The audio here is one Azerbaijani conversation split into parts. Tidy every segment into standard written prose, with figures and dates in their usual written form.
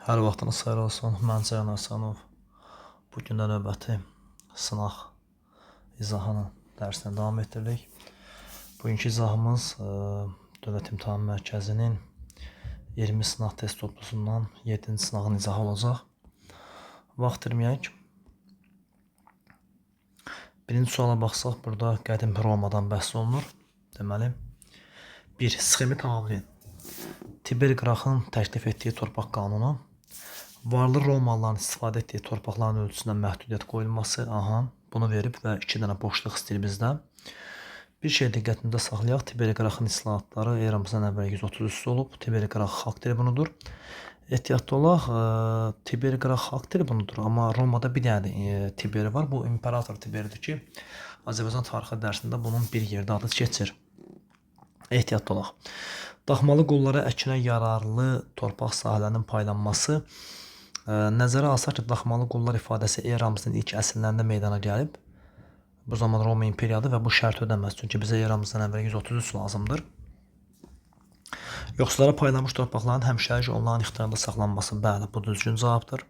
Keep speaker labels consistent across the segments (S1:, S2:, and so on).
S1: Hər vaxtınız xeyir olsun. Mən Ceyhun Həsənov. Bugün də növbəti sınaq izahının dərsini davam etdiririk. Bugünkü izahımız Dövlət İmtahan Mərkəzinin 20 sınaq test toplusundan 7-ci sınağın izahı olacaq. Vaxt itirməyək. Birinci suala baxsaq, burada qədim Romadan bəhs olunur. Deməli, 1. Sxemi tamamlayın. Tiber Qraxın təklif etdiyi torpaq qanunu, varlı Romalıların istifadə etdiyi torpaqların ölçüsünə məhdudiyyət qoyulması, bunu verib və 2 dənə boşluq istəyir bizdə. Bir şey diqqətimizdə saxlayaq, Tiber Qraxın islahatları eramızdan əvvəl 130 üstü olub, Tiber Qrax xalq tribunudur. Ehtiyatlı olaq, Tiber Qrax xalq tribunudur, amma Romada bir dənə Tiberi var, bu imperator Tiberidir ki, Azərbaycan tarixi dərsində bunun bir yerdə adı keçir. Ehtiyatlı olaq. Daxmalı qullara əkinə yararlı torpaq sahələrinin paylanması nəzərə alsaq ki, daxmalı qullar ifadəsi eramızın ilk əsrlərində meydana gəlib. Bu zaman Roma imperiyadır və bu şərt ödəməz. Çünki bizə eramızdan əvvəl 133 lazımdır. Yoxsullara paylanmış torpaqların həmişəlik onların ixtiyarında saxlanması, bəli, bu düzgün cavabdır.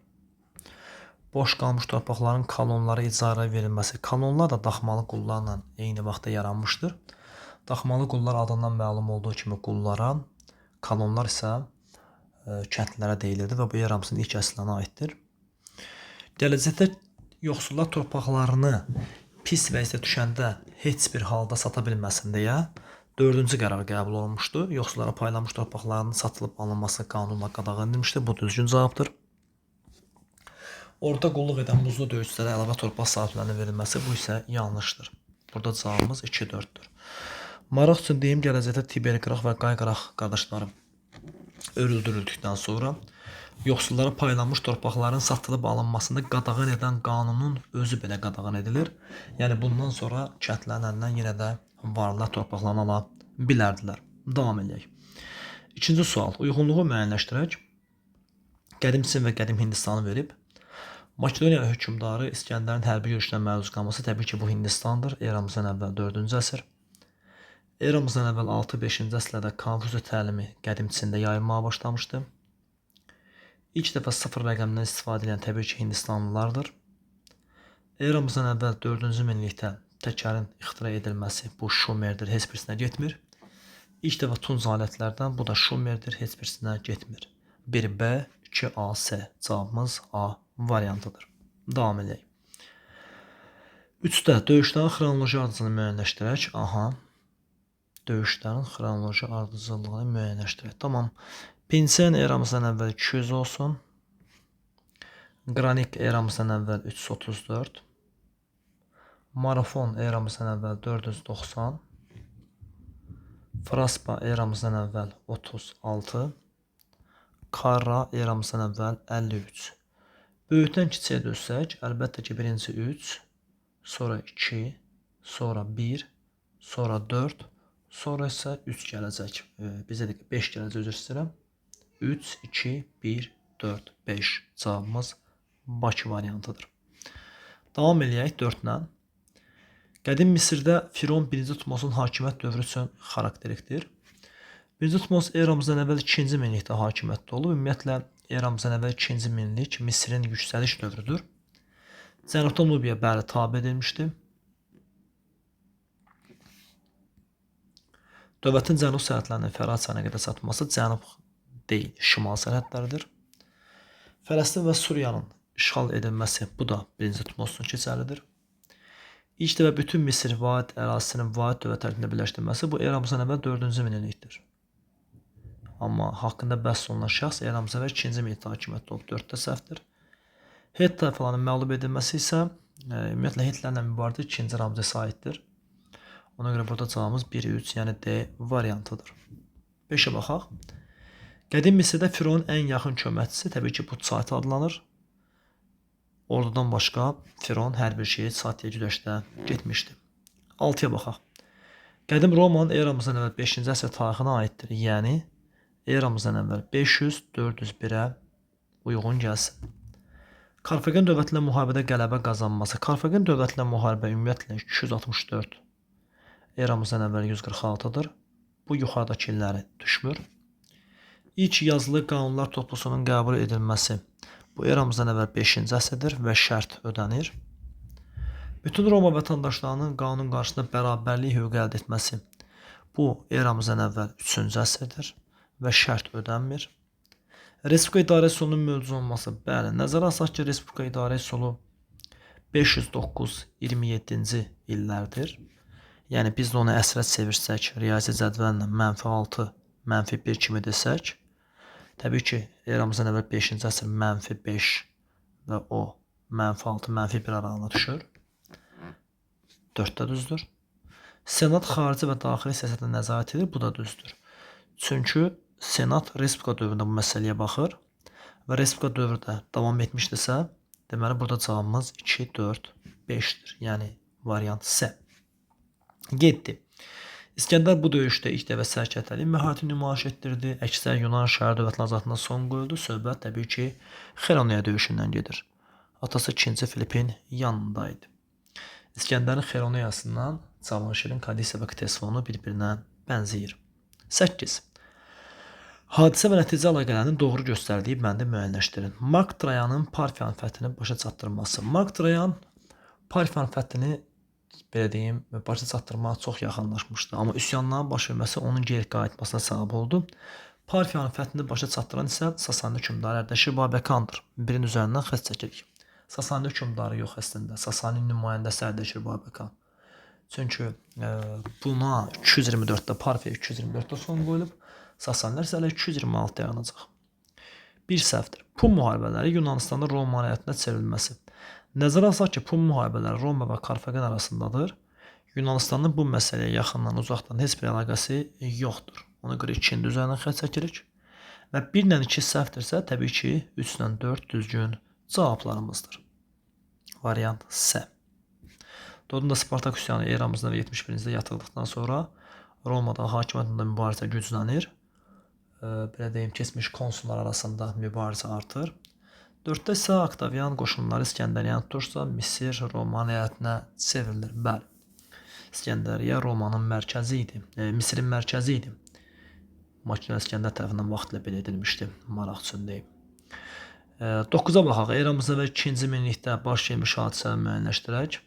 S1: Boş qalmış torpaqların kolonlara icarə verilməsi. Kolonlar da daxmalı qullarla eyni vaxtda yaranmışdır. Daxmalı qullar adından məlum olduğu kimi qullara, kolonlar isə kəndlərə deyilirdi və bu eramızın ilk əsrlərinə aiddir. Gələcəkdə yoxsullar torpaqlarını pis vəziyyətə düşəndə heç bir halda sata bilməsin deyə 4-cü qərar qəbul olunmuşdu. Yoxsullara paylanmış torpaqlarının satılıb alınması qanunla qadağan edilmişdir. Bu düzgün cavabdır. Orada qulluq edən muzlu döyüşçülərə əlavə torpaq sahiblərinin verilməsi bu isə yanlışdır. Burada cavabımız 2-4-dür. Maraq üçün deyim, gələcəkdə Tiber Qrax və Qay Qrax qardaşlarım öldürüldükdən sonra yoxsullara paylanmış torpaqların satılıb alınmasını qadağan edən qanunun özü belə qadağan edilir. Yəni bundan sonra kəndlərin əlindən yenə də varlılar torpaqlarını ala bilərdilər. Davam edək. İkinci sual. Uyğunluğu müəyyənləşdirək. Qədim Çin və qədim Hindistanı verib. Makedoniya hökmdarı İskəndərin hərbi yürüşünə məruz qalması təbii ki, bu Hindistandır. Eramızdan əvvəl 4-cü əsr. Eramızdan əvvəl 6-5-ci əsrlərdə Konfutsi təlimi qədim Çində yayılmağa başlamışdı. İlk dəfə sıfır rəqəmdən istifadə edən təbii ki, Hindistanlılardır. Eramızdan əvvəl 4-cü minillikdə təkərin ixtira edilməsi bu Şumerdir, heç birisinə getmir. İlk dəfə tunc alətlərdən bu da Şumerdir, heç birisinə getmir. 1B, 2A, S. Cavabımız A variantıdır. Davam edək. 3-də döyüşlərin xronoloji ardıcılığını müəyyənləşdirək. Döyüşlərin xronoloji ardıcıllığını müəyyənləşdirək. Tamam. Pinsen eramızdan əvvəl 200 olsun. Qranik eramızdan əvvəl 334. Marafon eramızdan əvvəl 490. Fraspa eramızdan əvvəl 36. Karra eramızdan əvvəl 53. Böyükdən kiçiyə dözsək, əlbəttə ki, birinci 3, sonra 2, sonra 1, sonra 4, sonra isə 3 gələcək. Bizə də 5 gələcək, üzr istəyirəm. 3, 2, 1, 4, 5. Cavabımız Bakı variantıdır. Davam edək 4-lə. Qədim Misirdə Firon 1-ci Tutmosun hakimiyyət dövrü üçün xarakterikdir. 1-ci Tutmos eramızdan əvvəl 2-ci minillikdə hakimiyyətdə olub. Ümumiyyətlə, eramızdan əvvəl 2-ci minillik Misirin yüksəliş dövrüdür. Cənubda Nubiya bəli tabe edilmişdir. Dövlətin cənub sərhədlərinin Fərat çayına qədər çatması cənub deyil, şimal sərhədləridir. Fələstin və Suriyanın işğal edilməsi bu da 1-ci Tutmosun keçərlidir. İlk dəfə bütün Misir vahid ərazisinin vahid dövlət tərkibində birləşdirməsi bu eramızdan əvvəl 4-cü minillikdir. Amma haqqında bəhs olunan şəxs eramızdan əvvəl 2-ci minillikdə hakimiyyətdə olub, 4-də səhvdir. Het tayfalarının məğlub edilməsi isə ümumiyyətlə Hitlərlə mübarizə 2-ci Ramzəsə aiddir. Ona görə burada cavabımız 1-3, yəni D variantıdır. 5-ə baxaq. Qədim Misirdə Fironun ən yaxın köməkçisi təbii ki, Putçayt adlanır. Ordudan başqa Firon hər bir şeyi Çatiyə güdəşdə getmişdi. 6-ya baxaq. Qədim Romanın eramızdan əvvəl 5-ci əsr tarixinə aiddir. Yəni, eramızdan əvvəl 500-401-ə uyğun gəlsin. Karfagen dövlətinə müharibədə qələbə qazanması. Karfagen dövlətinə müharibə ümumiyyətlə 264, eramızdan əvvəl 146-dır. Bu yuxarıdakı illəri düşmür. İlk yazılı qanunlar toplusunun qəbul edilməsi. Bu eramızdan əvvəl 5-ci əsrdir və şərt ödənir. Bütün Roma vətəndaşlarının qanun qarşısında bərabərlik hüququ əldə etməsi. Bu eramızdan əvvəl 3-cü əsrdir və şərt ödənmir. Respublika idarə üsulunun mövcud olması. Bəli, nəzərə alsaq ki, Respublika idarə üsulu 509-27-ci illərdir. Yəni biz də onu əsrə çevirsək, riyazi cədvəllə -6, -1 kimi desək, təbii ki, eramızdan əvvəl 5-ci əsr -5 və o -6, -1 aralığına düşür. 4-də düzdür. Senat xarici və daxili siyasətə nəzarət edir, bu da düzdür. Çünki Senat Respublika dövründə bu məsələyə baxır və Respublika dövrdə davam etmişdirsə, deməli burada cavabımız 2, 4, 5-dir. Yəni variant C. 7. İskəndər bu döyüşdə ilk dəfə sərkərdəlik məharəti nümayiş etdirdi. Əksər Yunan şəhər dövlətinin azadlığına son qoyuldu. Söhbət təbii ki, Xeroneya döyüşündən gedir. Atası 2-ci Filipin yanındaydı. İskəndərin Xeroneyasından Cavanşirin Kadisiya və Ktesifonu bir-birinə bənzəyir. 8. Hadisə və nəticə əlaqələrinin doğru göstərdiyi bəndi müəyyənləşdirin. Mark Trayanın Parfiyanın fəthini başa çatdırması. Mark Trayan Parfiyanın fəthini belə deyim, başa çatdırmağa çox yaxınlaşmışdı. Amma üsyanların baş verməsi onun geri qayıtmasına səbəb oldu. Parfiyanın fəthini başa çatdıran isə Sasani hökmdarı Ərdəşir Babəkandır. Birinin üzərindən xətt çəkirik. Sasani hökmdarı yox əslində. Sasaninin nümayəndəsi Ərdəşir Babəkan. Çünki buna 224-də Parfiya 224-də son qoyulub. Sasanilər isə hələ 226 yaranacaq. Bir səhvdir. Pun müharibələri Yunanıstanda Roma əyalətində çevrilməsi. Nəzərə alsaq ki, Pun müharibələri Roma və Karfagen arasındadır. Yunanistanın bu məsələyə yaxından, uzaqdan heç bir əlaqəsi yoxdur. Ona görə 2-nin üzərindən xətt çəkirik. Və 1-lə 2 səhvdirsə, təbii ki, 3-lə 4 düzgün cavablarımızdır. Variant C. Doğrudan da Spartak üsyanı eramızda 71-ci ildə yatırıldıqdan sonra Romada hakimiyyətində mübarizə güclənir. Belə deyim, keçmiş konsullar arasında mübarizə artır. 4-də isə Oktavian qoşunları İskəndəriyyəni tutursa, Misir Romanın əyalətinə çevrilir. Bəli, İskəndəriyyə Romanın mərkəzi idi, Misirin mərkəzi idi. Makina İskəndər tərəfindən vaxtla belə edilmişdi, maraq üçün deyim. 9-a baxaq, eramızda və 2-ci minillikdə baş vermiş hadisələri müəyyənləşdirək.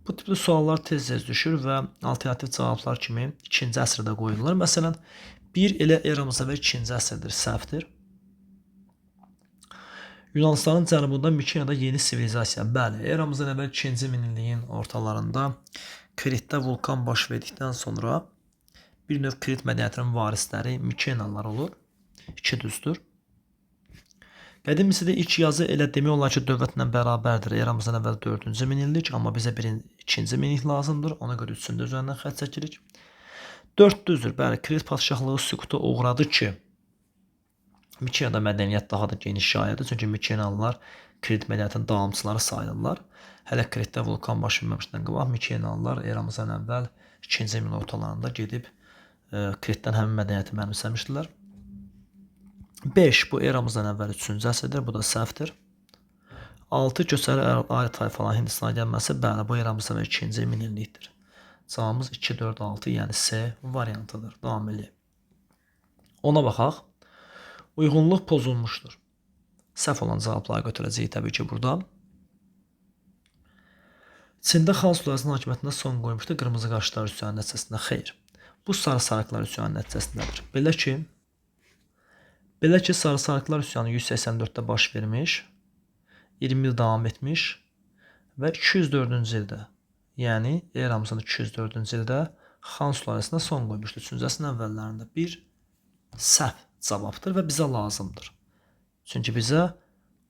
S1: Bu tipli suallar tez-tez düşür və alternativ cavablar kimi 2-ci əsrdə qoyulurlar. Məsələn, 1 elə eramızda və 2-ci əsrdir, səhvdir. Yunanistanın cənubunda Mikeniyada yeni sivilizasiya. Bəli, eramızdan əvvəl 2-ci minilliyin ortalarında Kritdə vulkan baş verdikdən sonra bir növ Krit mədəniyyətinin varisləri Mikeniyalılar olur. 2 düzdür. Qədim Misirdə ilk yazı elə demək olar ki, dövlətlə bərabərdir. Eramızdan əvvəl 4-cü minillik, amma bizə 2-ci minillik lazımdır. Ona görə 3-cü üzərindən xətt çəkirik. 4 düzdür. Bəli, Krit padşahlığı süquta uğradı ki, Mikeniyada mədəniyyət daha da geniş yayıldı. Çünki Mikeniyalılar Krit mədəniyyətinin davamçıları sayılırlar. Hələ Kritdə vulkan baş verməmişdən qabaq Mikeniyalılar eramızdan əvvəl 2-ci min ortalarında gedib Kritdən həmin mədəniyyəti mənimsəmişdilər. 5 bu eramızdan əvvəl 3-cü əsrdir, bu da səhvdir. 6 köçəri ayrı tayfaların Hindistana gəlməsi, bəli, bu eramızdan əvvəl 2-ci minillikdir. Cavabımız 2, 4, 6, yəni C variantıdır. Davam edək. Ona baxaq. Uyğunluq pozulmuşdur. Səhv olan cavabları götürəcəyik təbii ki burada. Çində xan sülaləsinin hakimiyyətində son qoymuşdu qırmızı qaşlar üsyanı nəticəsində. Xeyr. Bu sarı sarıqlar üsyanı nəticəsindədir. Belə ki, sarı sarıqlar üsyanı 184-də baş vermiş, 20 il davam etmiş və 204-cü ildə, yəni eramızın 204-cü ildə xan sülaləsinə son qoymuşdu. 3-cü əsrin əvvəllərində bir səhv cavabdır və bizə lazımdır. Çünki bizə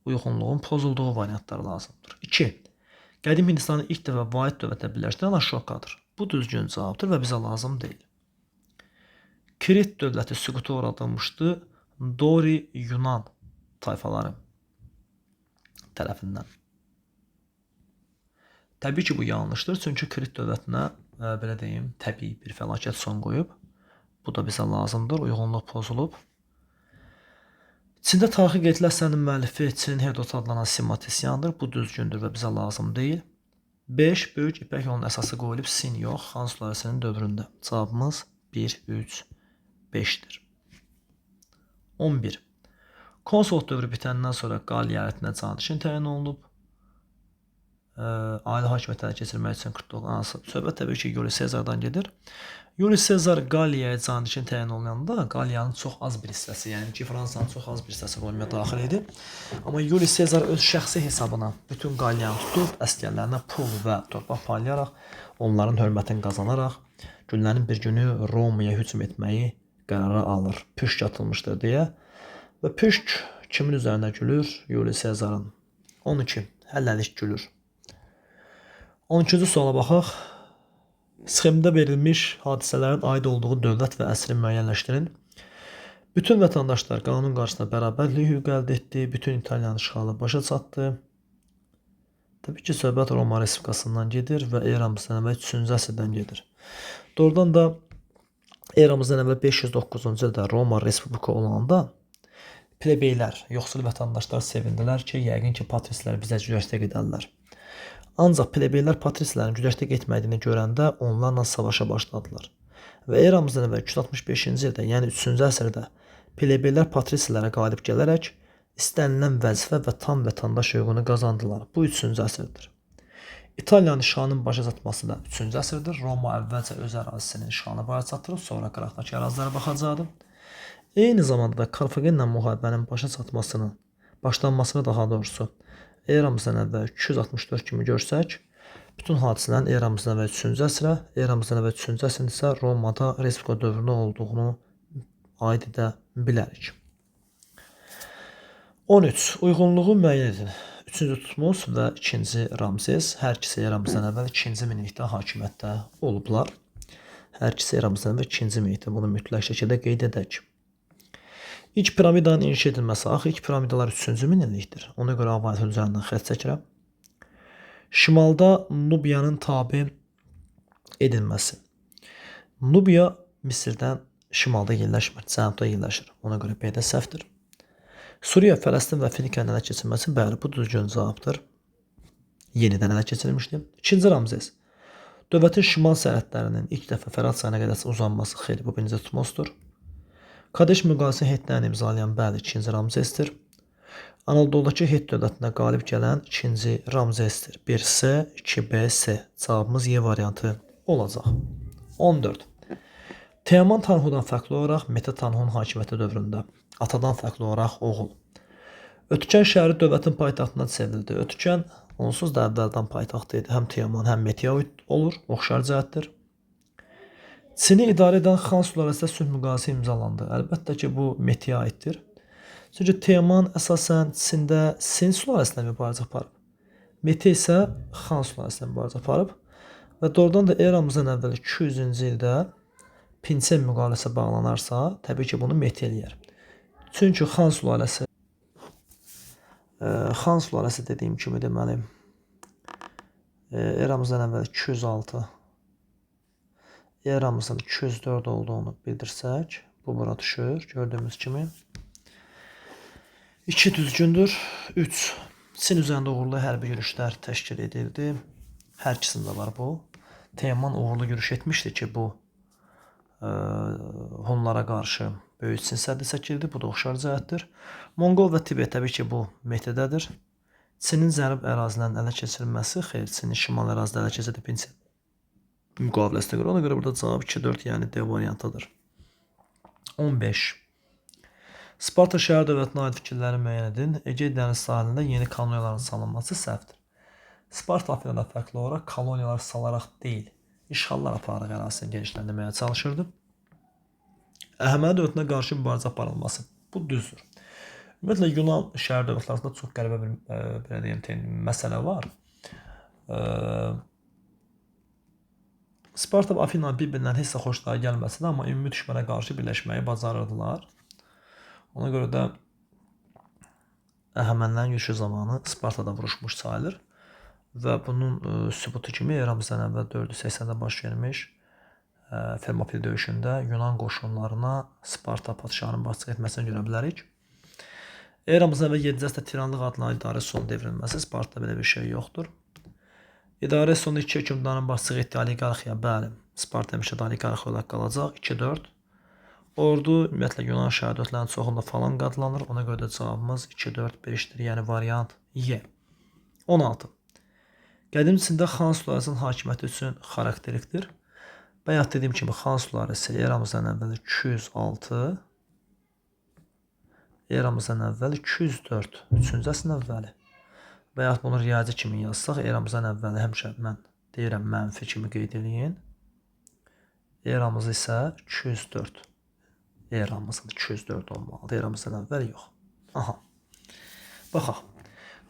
S1: uyğunluğun pozulduğu variantlar lazımdır. 2. Qədim Hindistanın ilk dəfə vahid dövlətə birləşdirən Ashokadır. Bu düzgün cavabdır və bizə lazım deyil. Krit dövləti süquta uğradılmışdı Dori Yunan tayfaları tərəfindən. Təbii ki, bu yanlışdır. Çünki Krit dövlətinə, belə deyim, təbii bir fəlakət son qoyub. Bu da bizə lazımdır. Uyğunluq pozulub. Çində tarixi qeydlər əsərinin müəllifi Çin Herodot adlanan Simatisyandır. Bu düzgündür və bizə lazım deyil. 5. Böyük İpək yolunun əsası qoyulub Sin yox, xan sülaləsinin dövründə. Cavabımız 1, 3, 5-dir. 11. Konsulluq dövrü bitəndən sonra Qaliyə əyalətinə canişin təyin olunub. Ali hakimiyyət ələ keçirmək üçün 49 söhbət təbii ki, Yuli Sezardan gedir. Yuli Sezar Qaliyaya canişin təyin olunanda Qaliyanın çox az bir hissəsi, yəni ki, Fransanın çox az bir hissəsi Romaya daxil idi. Amma Yuli Sezar öz şəxsi hesabına bütün Qaliyanı tutub, əsgərlərinə pul və torpaq paylayaraq, onların hörmətini qazanaraq, günlərin bir günü Romaya hücum etməyi qərara alır. Püşk atılmışdır deyə. Və püşk kimin üzərinə gülür? Yuli Sezarın. 12. Həlləlik gülür. 12-ci suala baxaq. Sxemdə verilmiş hadisələrin aid olduğu dövlət və əsri müəyyənləşdirin. Bütün vətəndaşlar qanun qarşısında bərabərlik hüquq əldə etdi. Bütün İtaliyanın işğalı başa çatdı. Təbii ki, söhbət Roma Respublikasından gedir və eramızdan əvvəl 3-cü əsrdən gedir. Doğrudan da eramızdan əvvəl 509-cu ildə Roma Respublika olanda plebeylər, yoxsul vətəndaşlar sevindilər ki, yəqin ki, patrislər bizə güzəştə gedərlər. Ancaq plebeylər patrislərin güzəştə getmədiyini görəndə onlarla savaşa başladılar. Və eramızdan əvvəl 265-ci ildə, yəni 3-cü əsrdə plebeylər patrislərə qalib gələrək istənilən vəzifə və tam vətəndaş hüququnu qazandılar. Bu 3-cü əsrdir. İtaliyanın işğalının başa çatması da 3-cü əsrdir. Roma əvvəlcə öz ərazisinin işğalını başa çatdırıb, sonra qıraqdakı ərazilərə baxacaqdı. Eyni zamanda da Karfagenlə müharibənin başa çatmasının, başlanmasını daha doğrusu eramızdan əvvəl 264 kimi görsək, bütün hadisələrin eramızdan əvvəl 3-cü əsrə, eramızdan əvvəl 3-cü əsrin isə Romada Respublika dövrünə olduğunu aid edə bilərik. 13. Uyğunluğu müəyyən edin. 3-cü Tutmos və 2-ci Ramzes hər ikisi eramızdan əvvəl 2-ci minillikdə hakimiyyətdə olublar. Hər ikisi eramızdan əvvəl 2-ci minillikdə, bunu mütləq şəkildə qeyd edək. İlk piramidanın inşa edilməsi, axı ilk piramidalar 3-cü minillikdir. Ona görə avayət üzərindən xətt çəkirəm. Şimalda Nubiyanın tabe edilməsi. Nubiya Misirdən şimalda yerləşmir, cənubda yerləşir. Ona görə B də səhvdir. Suriya, Fələstin və Finikiyanın ələ keçirilməsi, bəli, bu düzgün cavabdır. Yenidən ələ keçirilmişdir. 2-ci Ramzes. Dövlətin şimal sərhədlərinin ilk dəfə Fərat çayına qədər uzanması, xeyli, bu 1-ci Tutmosdur. Kadeş müqaviləsi Hetlərini imzalayan, bəli, 2-ci Ramzesdir. Anadoludakı Het dövlətinə qalib gələn 2-ci Ramzesdir. 1C, 2B-C. Cavabımız Y variantı olacaq. 14. Teoman Tanhudan fərqli olaraq Mete Tanhunun hakimiyyəti dövründə atadan fərqli olaraq oğul. Ötükən şəhəri dövlətin paytaxtına çevrildi. Ötükən onsuz da əvvəldən paytaxtı idi. Həm Teoman, həm Meteyə olur, oxşar cəhətdir. Çini idarə edən Xan sülaləsində sülh müqaviləsi imzalandı. Əlbəttə ki, bu Meteyə aiddir. Çünki Teoman əsasən Çində Sin sülaləsinə mübarizə aparıb. Mete isə Xan sülaləsinə mübarizə aparıb. Və doğrudan da eramızdan əvvəl 200-cü ildə Pinçen müqaviləsi bağlanarsa, təbii ki, bunu Mete eləyər. Çünki Xan sülaləsi dediyim kimi deməli, eramızdan əvvəl 206, eramızın 204 olduğunu bildirsək, bu bura düşür, gördüyümüz kimi. 2 düzgündür. 3. Çin üzərində uğurlu hərbi yürüşlər təşkil edildi. Hər ikisində var bu. Teoman uğurlu yürüş etmişdi ki, bu Hunlara qarşı böyük Çin səddi çəkildi. Bu da oxşar cəhətdir. Monqol və Tibet təbii ki, bu Metedədir. Çinin cənub ərazilərinin ələ keçirilməsi, xeyr, Çinin şimal ərazidə ələ keçirdi Pinçen müqaviləsinə görə. Ona görə burada cavab 2-4, yəni D variantıdır. 15. Sparta şəhər dövlətinə aid fikirləri müəyyən edin. Egey dəniz sahilində yeni koloniyaların salınması səhvdir. Sparta Afinada fərqli olaraq koloniyalar salaraq deyil, işğallar apararaq ərazisini genişləndirməyə çalışırdı. Əhəməni dövlətinə qarşı mübarizə aparılması, bu düzdür. Ümumiyyətlə, Yunan şəhər dövlətləri arasında çox qəribə bir məsələ var. Sparta və Afina bir-birindən heç də xoşları gəlməsin, amma ümumi düşmənə qarşı birləşməyi bacarırdılar. Ona görə də Əhəmənilərin yürüşü zamanı Spartada vuruşmuş sayılır və bunun sübutu kimi eramızdan əvvəl 480-də baş vermiş Fermopil döyüşündə Yunan qoşunlarına Sparta padşahının başçılıq etməsini görə bilərik. Eramızdan əvvəl 7-ci əsrdə tiranlıq adlanan idarə üsulunun devrilməsi, Spartada belə bir şey yoxdur. İdarə üsulunda 2 hökmdarın başçılıq etdiyi oliqarxiya, bəli, Sparta həmişə də oliqarxiya olaraq qalacaq. 2-4. Ordu ümumiyyətlə Yunan şəhər dövlətlərinin çoxunda falan adlanır. Ona görə də cavabımız 2, 4, 5-dir. Yəni variant Y. 16. Qədim Çində Xan sülaləsinin hakimiyyəti üçün xarakterikdir. Bayaq dediyim kimi Xan sülaləsi eramızdan əvvəl 206, eramızdan əvvəl 204, 3-cü əsrin əvvəli. Və yaxud bunu riyazi kimi yazsaq, eramızdan əvvəli həmişə mən deyirəm mənfi kimi qeyd edin. Eramız isə 204. Eramızın 204 olmalıdır. Eramızdan əvvəl yox. Aha. Baxaq.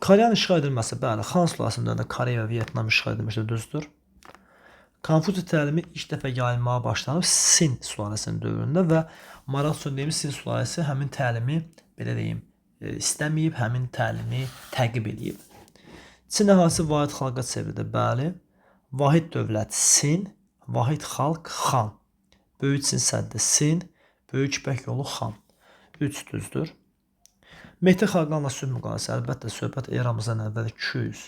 S1: Koreyanın işğal edilməsi, bəli, Xan sülaləsinin dövründə Koreya və Vyetnam işğal edilmişdir, düzdür. Konfutsi təlimi ilk dəfə yayılmağa başlanıb Sin sülaləsinin dövründə və maraq üçün deyim, Sin sülaləsi həmin təlimi, belə deyim, istəməyib, həmin təlimi təqib edib. Çin əhalisi vahid xalqa çevrildi, bəli. Vahid dövlət Sin, vahid xalq Xan. Böyük Çin səddi Sin, Böyük İpək yolu Xan. 3 düzdür. Mehdi xalqanla sülh müqaviləsi, əlbəttə söhbət eramızdan əvvəl 200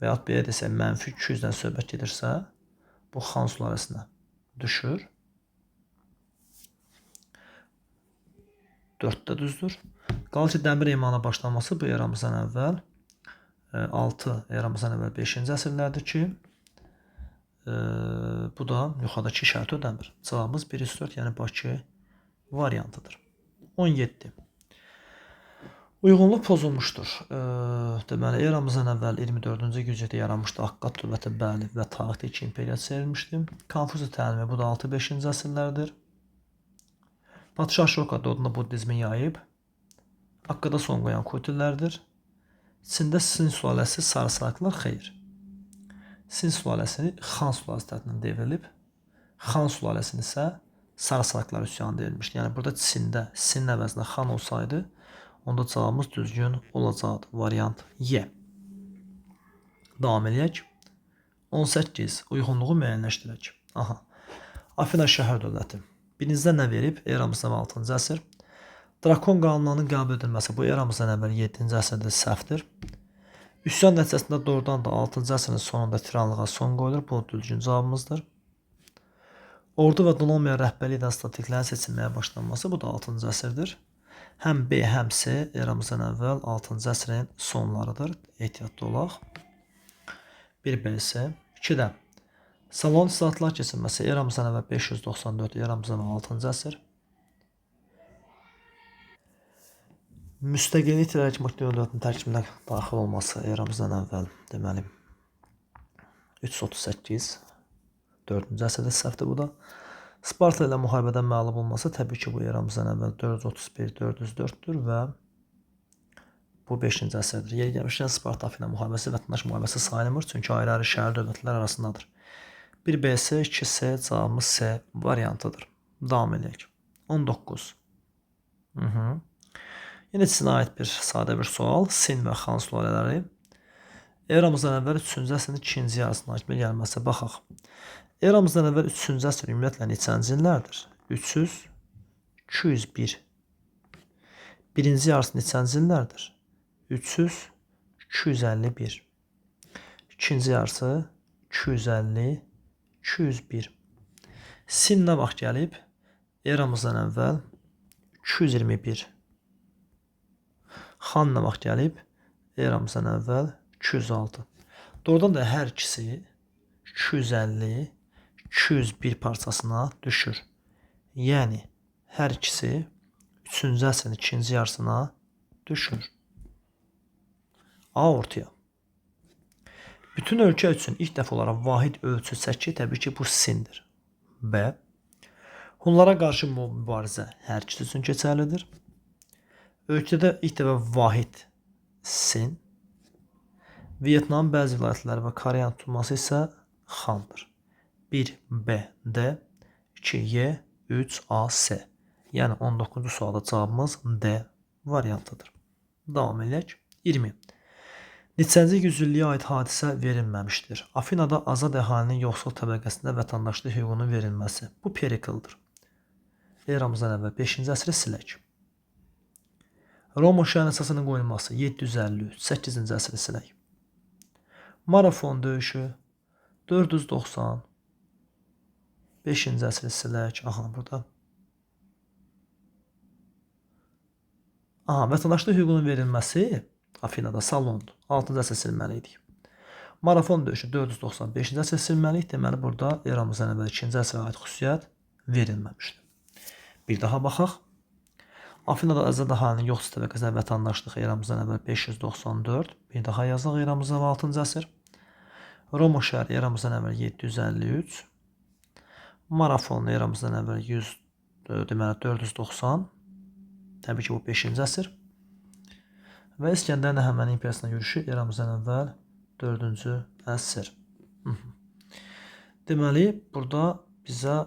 S1: və yaxud belə desək mənfi 200-dən söhbət gedirsə, bu Xan sülaləsinə düşür. 4-də düzdür. Qalır ki, dəmir emanına başlanması bu eramızdan əvvəl 6, eramızdan əvvəl 5-ci əsrlərdir ki, bu da yuxarıdakı şərt ödəmir. Cavabımız 1-4, yəni Bakı variantıdır. 17. Uyğunluq pozulmuşdur. Deməli, eramızdan əvvəl 24-cü yüzildə yaranmışdı. Akkad dövləti, bəli, və tarixdə 2 imperiya çevrilmişdi. Konfutsi təlimi, bu da 6-5-ci əsrlərdir. Padşah Şoka dodunda buddizmi yayıb. Akkada son qoyan Kutillərdir. Çində Sin sülaləsi sarısaqlar xeyr. Sin sülaləsini Xan sülaləsi tərəfindən devrilib. Xan sülaləsini isə sarısaqlar üsyanı deyilmişdi. Yəni, burada Çində Sin əvəzinə Xan olsaydı, onda cavabımız düzgün olacaqdır. Variant Y. Davam edək. 18. Uyğunluğu müəyyənləşdirək. Aha. Afina şəhər dövləti. Birinizdə nə verib? Eramızdan 6-cı əsr. Drakon qanunlarının qəbul edilməsi bu eramızdan əvvəl 7-ci əsrdə səhvdir. Üsyan nəticəsində doğrudan da 6-cı əsrin sonunda tiranlığa son qoyulur. Bu düzgün cavabımızdır. Ordu və Dolomia rəhbərliyi edən strateglərin seçilməyə başlanması bu da 6-cı əsrdir. Həm B, həm C eramızdan əvvəl 6-cı əsrin sonlarıdır. Ehtiyatlı olaq. 1B isə 2-də Salon saatlar keçilməsi eramızdan əvvəl 594, eramızdan əvvəl 6-cı əsr. Müstəqillik tərəqqi dövlətinin tərkibinə daxil olması eramızdan əvvəl deməli 338, 4-cü əsrdə səhvdir bu da. Sparta ilə müharibədən məğlub olması təbii ki, bu eramızdan əvvəl 431, 404-dür və bu 5-ci əsrdir. Yeri gəlmişkən Sparta Afina müharibəsi vətəndaş müharibəsi sayılmır, çünki ayrı-ayrı şəhər dövlətlər arasındadır. 1B-S, 2C, cavabımız C variantıdır. Davam edək. 19. Yenə Çinə aid bir sadə bir sual. Sin və Xan sülalələri. Eramızdan əvvəl 3-cü əsrin 2-ci yarısına kimi gəlməsi baxaq. Eramızdan əvvəl 3-cü əsr ümumiyyətlə neçənci illərdir? 300, 201. Birinci yarısı neçənci illərdir? 300, 251. İkinci yarısı 250, 201. Sin nə vaxt gəlib? Eramızdan əvvəl 221. Xan nə vaxt gəlib? Eramızdan əvvəl 206. Doğrudan da hər ikisi 250, 201 parçasına düşür. Yəni, hər ikisi 3-cü əsrin 2-ci yarısına düşür. A ortaya. Bütün ölkə üçün ilk dəfə olaraq vahid ölçü çəki təbii ki, bu Sindir. B. Hunlara qarşı mübarizə hər ikisi üçün keçərlidir. Ölkədə ilk dəfə vahid Sin. Vyetnamın bəzi vilayətləri və Koreyanın tutulması isə Xandır. 1B, D, 2Y, 3A, S. Yəni 19-cu sualda cavabımız D variantıdır. Davam edək. 20. Neçənci yüzilliyə aid hadisə verilməmişdir. Afinada azad əhalinin yoxsul təbəqəsində vətəndaşlıq hüququnun verilməsi. Bu perikldir. Eramızdan əvvəl 5-ci əsri silək. Roma şəhərinin əsasının qoyulması 753, 8-ci əsri silək. Marafon döyüşü 490, 5-ci əsri silək. Aha, burada Aha, vətəndaşlıq hüququnun verilməsi Afinada salondur. 6-cı əsr silməliydik. Marafon döyüşü 495-ci əsr silməliyik. Deməli, burada eramızdan əvvəl 2-ci əsrə aid xüsusiyyət verilməmişdir. Bir daha baxaq. Afinada azad əhalinin yoxsul təbəqəsinə vətəndaşlıq eramızdan əvvəl 594. Bir daha yazaq eramızdan əvvəl 6-cı əsr. Roma şəhəri eramızdan əvvəl 753. Marafon eramızdan əvvəl 100, deməli 490. Təbii ki, bu 5-ci əsr. Və İskəndər Nəhəməni imperiyasına yürüşü eramızdan əvvəl 4-cü əsr. Deməli, burada bizə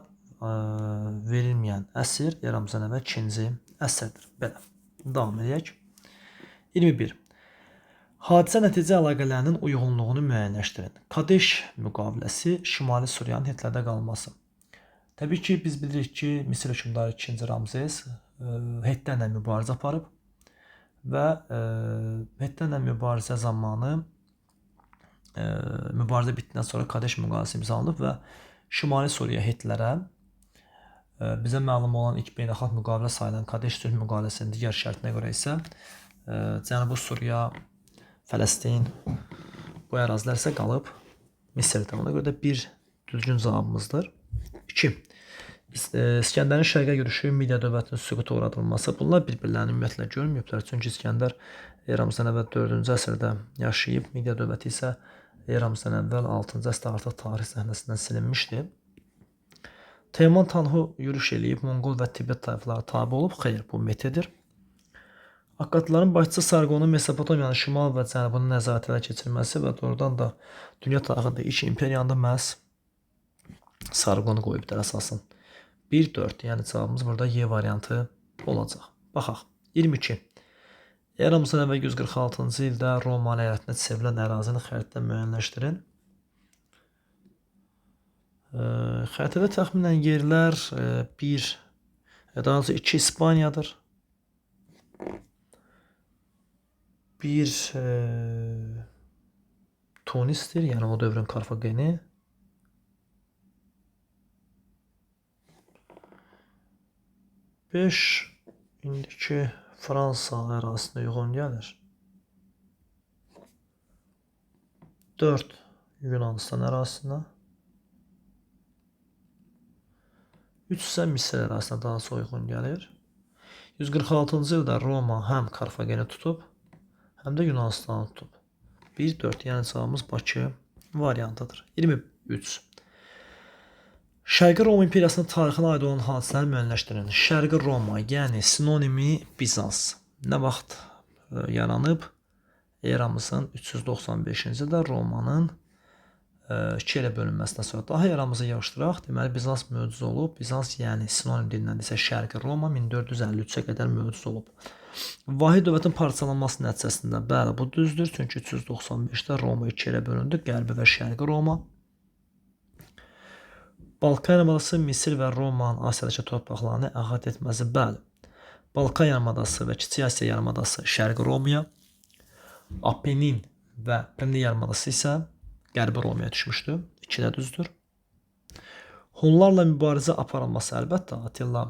S1: verilməyən əsr eramızdan əvvəl 2-ci əsrdir. Belə. Davam edək. 21. Hadisə nəticə əlaqələrinin uyğunluğunu müəyyənləşdirin. Kadeş müqaviləsi Şimali Suriyanın Hitlərdə qalması. Təbii ki, biz bilirik ki, Misir hökmdarı 2-ci Ramzes Hitlərlə mübarizə aparıb və Hitlərlə mübarizə zamanı mübarizə bitdikdən sonra Kadeş müqaviləsi imzalanıb və Şimali Suriya Hitlərə bizə məlum olan ilk beynəlxalq müqavilə sayılan Kadeş sülh müqaviləsinin digər şərtinə görə isə Cənubi Suriya, Fələstin bu ərazilər isə qalıb Misirdə. Ona görə də bir düzgün cavabımızdır. 2. İskəndərin şərqə yürüşü, Midiya dövlətinin süquta uğradılması. Bunlar bir-birlərini ümumiyyətlə görməyiblər. Çünki İskəndər eramızdan əvvəl 4-cü əsrdə yaşayıb, Midiya dövləti isə eramızdan əvvəl 6-cı əsrdə artıq tarix səhnəsindən silinmişdi. Teymur Tanhu yürüş eləyib, Monqol və Tibet tayfaları tabi olub. Xeyr, bu mitedir. Akkadların başçısı Sarqonun Mesopotamiyanın şimal və cənubunu nəzarətə keçirməsi və doğrudan da dünya tarixində ilk imperiyanında məhz Sarqonu qoyubdur əsasən. 1-4, yəni cavabımız burada Y variantı olacaq. Baxaq. 22. Eramızdan əvvəl 146-cı ildə Roma əyalətində çevrilən ərazini xəritədə müəyyənləşdirin. Xəritədə təxminən yerlər 1, daha doğrusu 2 İspaniyadır. 1 Tunisdir, yəni o dövrün Karfageni. 5 indiki Fransa ərazisində uyğun gəlir. 4 Yunanistan ərazisində. 3 isə Misir ərazisində daha çox uyğun gəlir. 146-cı ildə Roma həm Karfageni tutub, həm də Yunanistanı tutub. 1-4, yəni cavabımız Bakı variantıdır. 23. Şərqi Roma imperiyasının tarixinə aid olan hadisələri müəyyənləşdirin. Şərqi Roma, yəni sinonimi Bizans. Nə vaxt yaranıb? Eramızın 395-ci ildə Romanın 2 ilə bölünməsindən sonra. Daha eramızı yığışdıraq. Deməli, Bizans mövcud olub. Bizans, yəni sinonim dilindən isə Şərqi Roma 1453-ə qədər mövcud olub. Vahid dövlətin parçalanması nəticəsində, bəli, bu düzdür. Çünki 395-də Roma 2 ilə bölündü. Qərbi və Şərqi Roma. Balkan yarımadası Misir və Romanın Asiyadakı torpaqlarını əhatə etməsi, bəli. Balkan yarımadası və Kiçik Asiya yarımadası Şərqi Romaya, Apenin və Penli yarımadası isə Qərbi Romaya düşmüşdür. 2 də düzdür. Hunlarla mübarizə aparılması, əlbəttə Attila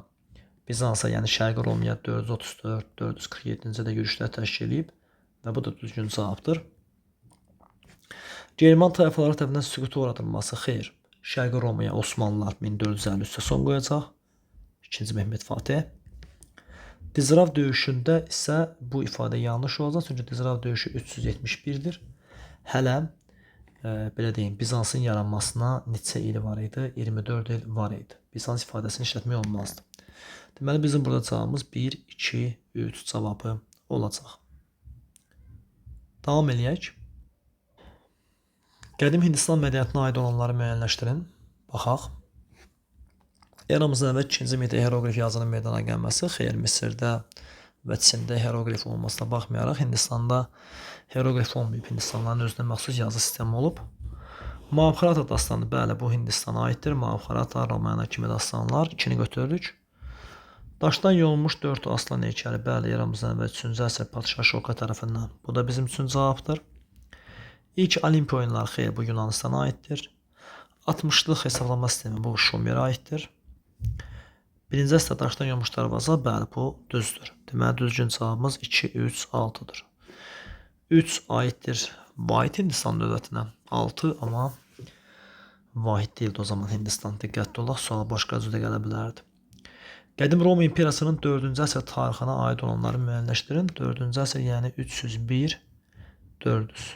S1: Bizansa, yəni Şərqi Romaya 434-447-ci ildə yürüşlər təşkil edib və bu da düzgün cavabdır. German tayfaları tərəfindən süquta uğradılması, xeyr. Şərqi Romaya Osmanlılar 1453-də son qoyacaq. 2-ci Mehmet Fatih. Dizrav döyüşündə isə bu ifadə yanlış olacaq. Çünki Dizrav döyüşü 371-dir. Hələ belə deyim, Bizansın yaranmasına neçə il var idi? 24 il var idi. Bizans ifadəsini işlətmək olmazdı. Deməli, bizim burada cavabımız 1, 2, 3 cavabı olacaq. Davam eləyək. Qədim Hindistan mədəniyyətinə aid olanları müəyyənləşdirin. Baxaq. Eramızdan əvvəl 2-ci Mide hieroqlif yazının meydana gəlməsi, xeyr, Misirdə və Çində hieroqlif olmasına baxmayaraq, Hindistanda hieroqlif olmayıb. Hindistanların özünə məxsus yazı sistemi olub. Mahabharata dastanı, bəli, bu Hindistana aiddir. Mahabharata, Ramayana kimi dastanlar. 2-ni götürürük. Daşdan yonulmuş 4 aslan heykəli, bəli, eramızdan əvvəl 3-cü əsr Padşah Şoka tərəfindən. Bu da bizim üçün cavabdır. İlk Olimpiya oyunları, xeyr, bu Yunanistana aiddir. 60'lıq hesablama sistemi, bu Şumerə aiddir. Birinci əsrdə daşdan yonmuş darvaza, bəli, bu düzdür. Deməli, düzgün cavabımız 2, 3, 6-dır. 3 aiddir Vahid Hindistan dövlətinə. 6 amma vahid deyildi o zaman Hindistan. Diqqətli olaq, sual başqa cürdə gələ bilərdi. Qədim Roma İmperiyasının 4-cü əsr tarixinə aid olanları müəyyənləşdirin. 4-cü əsr, yəni 301, 400.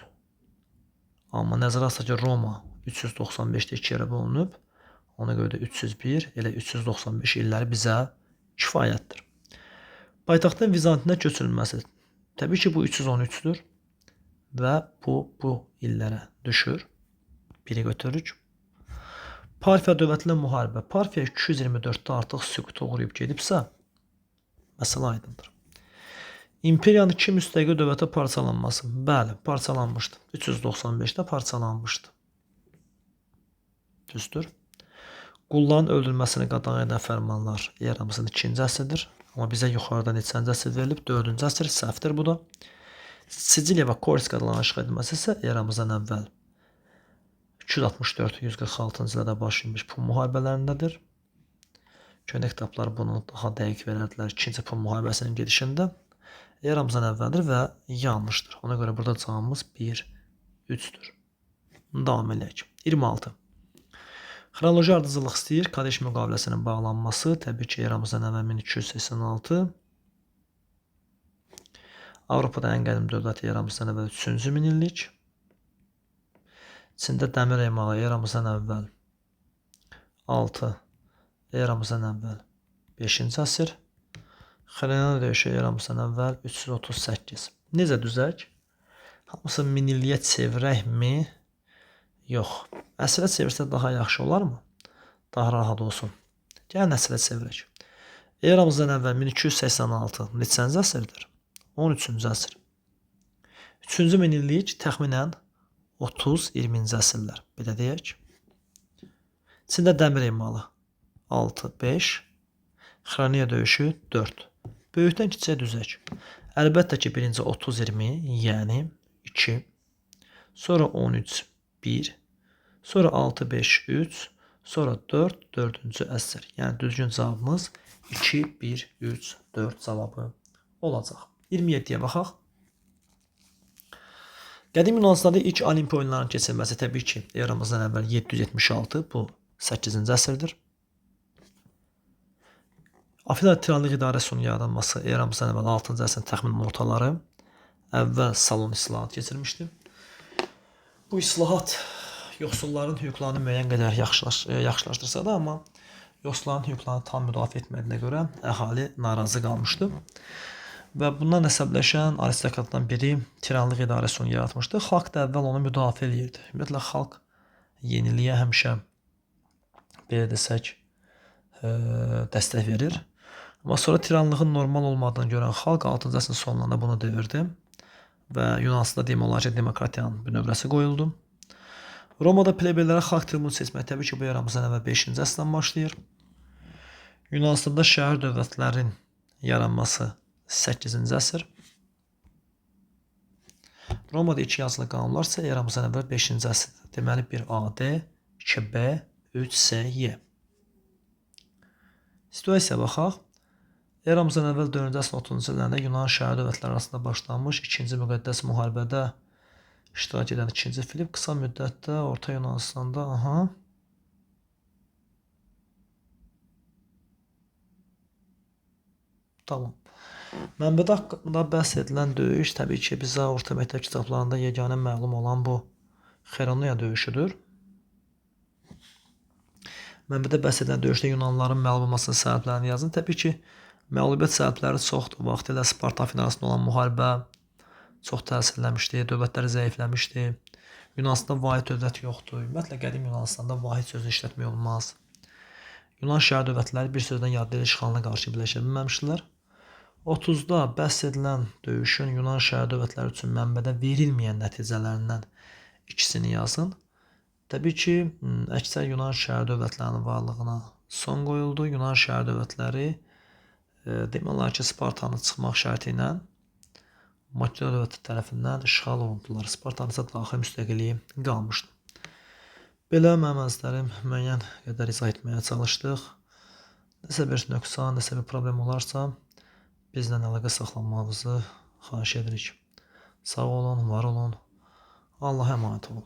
S1: Amma nəzərə alsaq ki, Roma 395-də 2 yerə bölünüb. Ona görə də 301, elə 395 illəri bizə kifayətdir. Paytaxtın Vizantinə köçürülməsi. Təbii ki, bu 313-dür və bu illərə düşür. Biri götürürük. Parfiya dövləti ilə müharibə. Parfiya 224-də artıq süquta uğrayıb gedibsə, məsələ aydındır. İmperiyanın iki müstəqil dövlətə parçalanması. Bəli, parçalanmışdı. 395-də parçalanmışdı. Düzdür. Qulların öldürülməsini qadağan edən fərmanlar eramızın 2-ci əsrdir. Amma bizə yuxarıda neçənci əsr verilib? 4-cü əsr, səhvdir bu da. Siciliya və Korsk adalarının işğal edilməsi isə eramızdan əvvəl 264-146-cı illərdə başlamış Pun müharibələrindədir. Köhnə kitablar bunu daha dəqiq verərdilər. 2-ci Pun müharibəsinin gedişində eramızdan əvvəldir və yanlışdır. Ona görə burada cavabımız 1, 3-dür. Davam edək. 26. Xronoloji ardıcıllıq istəyir. Kadeş müqaviləsinin bağlanması. Təbii ki, eramızdan əvvəl 1286. Avropada ən qədim dövlət eramızdan əvvəl 3-cü minillik. Çində dəmir emalı eramızdan əvvəl 6, eramızdan əvvəl 5-ci əsr. Xrenal döyüşü eramızdan əvvəl 338. Necə düzək? Hamısı minilliyə çevirəkmi? Yox. Əsrə çevirsə daha yaxşı olarmı? Daha rahat olsun. Gəlin əsrə çevirək. Eramızdan əvvəl 1286 neçənci əsrdir? 13-cü əsr. 3-cü minillik təxminən 30-20-ci əsrlər. Belə deyək. Çində dəmir emalı 6, 5. Xraniya döyüşü 4. Böyükdən kiçiyə düzək. Əlbəttə ki, birinci 30-20, yəni 2. Sonra 13, 1. Sonra 6, 5, 3. Sonra 4, 4-cü əsr. Yəni düzgün cavabımız 2, 1, 3, 4 cavabı olacaq. 27-yə baxaq. Qədim Yunanıstanda ilk Olimpiya oyunlarının keçirilməsi təbii ki, eramızdan əvvəl 776, bu 8-ci əsrdir. Afina tiranlıq idarəsinin yaranması eramızdan əvvəl 6-cı əsrin təxminən ortaları. Əvvəl salon islahat keçirmişdi. Bu islahat yoxsulların hüquqlarını müəyyən qədər yaxşılaşdırsa da, amma yoxsulların hüquqlarını tam müdafiə etmədiyinə görə əhali narazı qalmışdı. Və bundan əsəbləşən aristokratlardan biri tiranlıq idarəsini yaratmışdı. Xalq da əvvəl onu müdafiə edirdi. Ümumiyyətlə, xalq yeniliyə həmişə, belə desək, dəstək verir. Amma sonra tiranlığın normal olmadığını görən xalq 6-cı əsrin sonlarında bunu devirdi. Və Yunanlıda demək olar ki, demokratiyanın bir növrəsi qoyuldu. Romada plebeylərə xalq tribunu seçmək təbii ki, bu eramızdan əvvəl 5-ci əsrdən başlayır. Yunanlıda şəhər dövlətlərin yaranması 8-ci əsr. Romada 2 yazılı qanunlar isə eramızdan əvvəl 5-ci əsrdir. Deməli 1 AD, 2 B, 3 C, Y. Situasiyaya baxaq. Eramızdan əvvəl 4-cü əsrin 30-cu illərində Yunan şəhər dövlətləri arasında başlanmış 2-ci müqəddəs müharibədə iştirak edən 2-ci Filip qısa müddətdə Orta Yunanıstanda Tamam. Mənbədə haqqında bəhs edilən döyüş təbii ki, bizə orta məktəb kitablarında yeganə məlum olan bu Xeroneia döyüşüdür. Mənbədə bəhs edilən döyüşdə Yunanlıların məğlub olmasının səbəblərini yazın. Təbii ki, məğlubiyyət səbəbləri çoxdur. Vaxtilə Sparta Afina arasında olan müharibə çox təsirləmişdi, dövlətləri zəifləmişdi. Yunanıstanda vahid dövlət yoxdur. Ümumiyyətlə, qədim Yunanıstanda vahid sözünü işlətmək olmaz. Yunan şəhər dövlətləri bir sözdən yadda işğalına qarşı birləşə bilməmişdilər. 30-da bəhs edilən döyüşün Yunan şəhər dövlətləri üçün mənbədə verilməyən nəticələrindən ikisini yazın. Təbii ki, əksər Yunan şəhər dövlətlərinin varlığına son qoyuldu. Yunan şəhər dövlətləri demək olar ki, Spartanın çıxmaq şərti ilə Makedoniya dövləti tərəfindən işğal olundular. Spartanın isə daxili müstəqilliyi qalmışdı. Belə məməzlərim müəyyən qədər izah etməyə çalışdıq. Nəsə bir nöqsan, nəsə bir problem olarsa bizlə əlaqə saxlamanızı xahiş edirik. Sağ olun, var olun. Allah'a emanet olun.